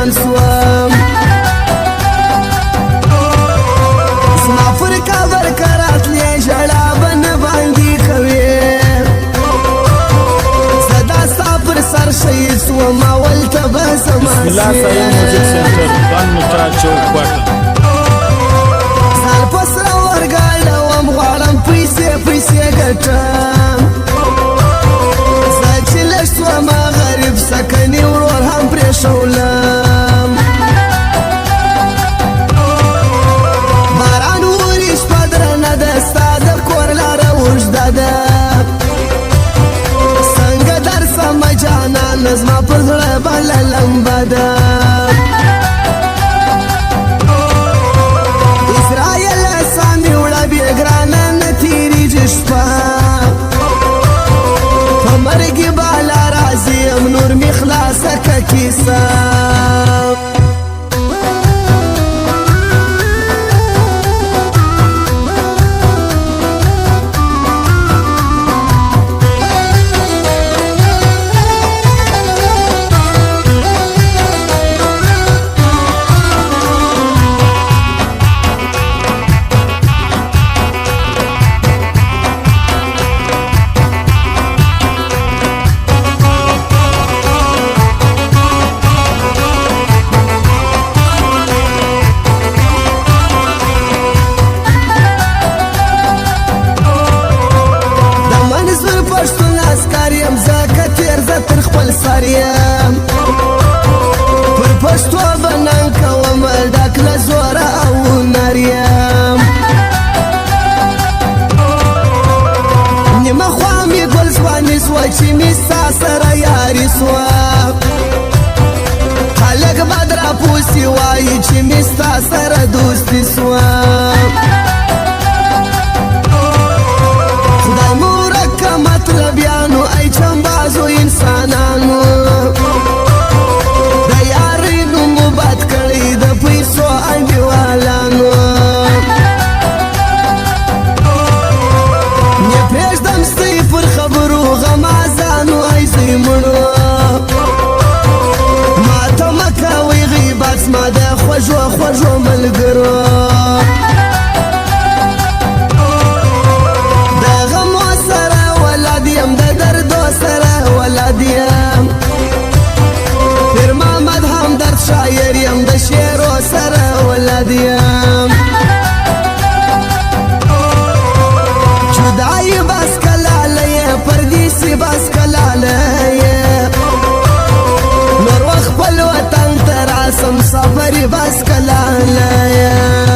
روان سوم زما پر کابر کرات لی جڑا بن باندی کوي زدا ستا پر سر شهید سوم اول تبه زما بسم الله سایم موزیک سنټر بان مټا چوک کوټه سال پسره ورګاډوم غواړم پیسې ګټم زه چې لږ سومه غریب سکني ورور هم پرېښولم باران اوري شپه درنه ده ستا د کور لاره اوږده ده څنګه درسمه جانانه زما په زړه بله لمبه ده مرګي بالا راځي نور می خلاصه که کیسه تر خپل سر یم پر پښتو به ننګ کوم ډک له زوره او هنر یم نیمه خوا مې ګل ځواني سوه چې مې ستا سره یاري سوه خلک بد راپوسي وایي چې مې ستا سره دوستي سوه خدای مو ورکه مطلبیانو ای چمبازو انسانانو د یارۍ نوم مو بد کړی د پیسو انډیوالانو نه پرېږدم ستۍ پر خبرو غمازانو ای زوی مړو ماته مه کوئ غیبت زما د خوږو ملګرو پیر محمد همدرد شاعر یم د شعرو سره ولد یم جدایي بس کلاله یې پردیسي بس کلاله یې نور وخت خپل وطن ته راسم سفري بس کلاله یم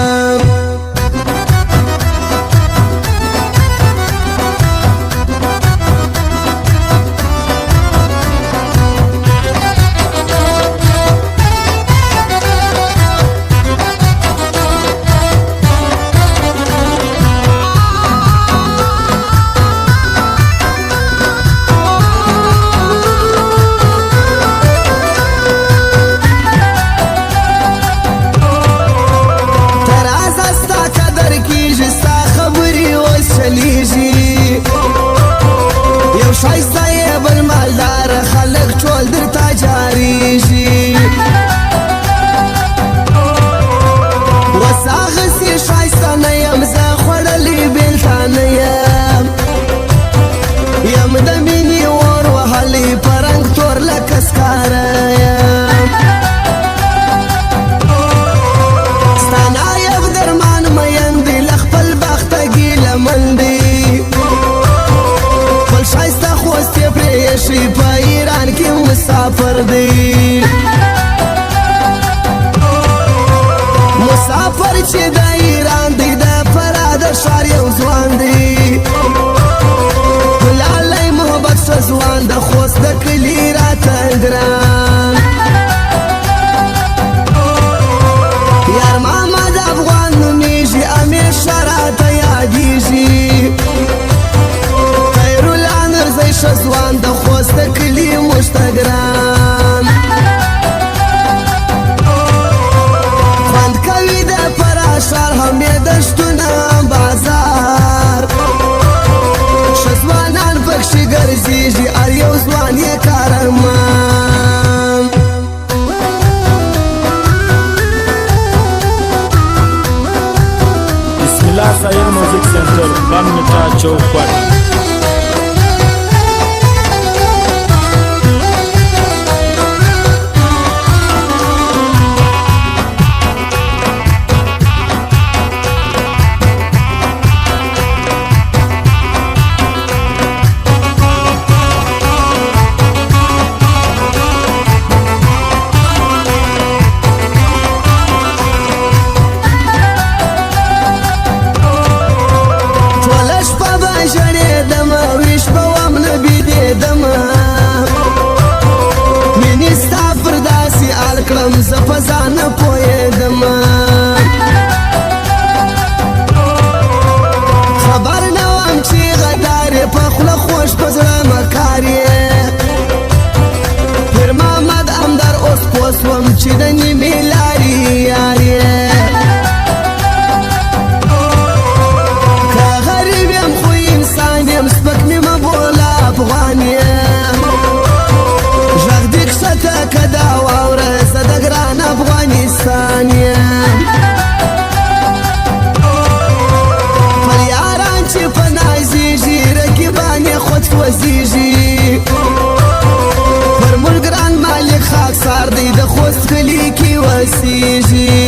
سوم چې د نیمې لارې یار یې که غریب یم خو انسان یم سپک مې مه بوله افغان یم غږ دې کښته که دا واوره زه د ګران افغانستان یم پر یاران چې په نازېږي رقیبان یې خود خوځېږي پر ملګران مالک خاکسار دی د خوست کلي کې وسېږي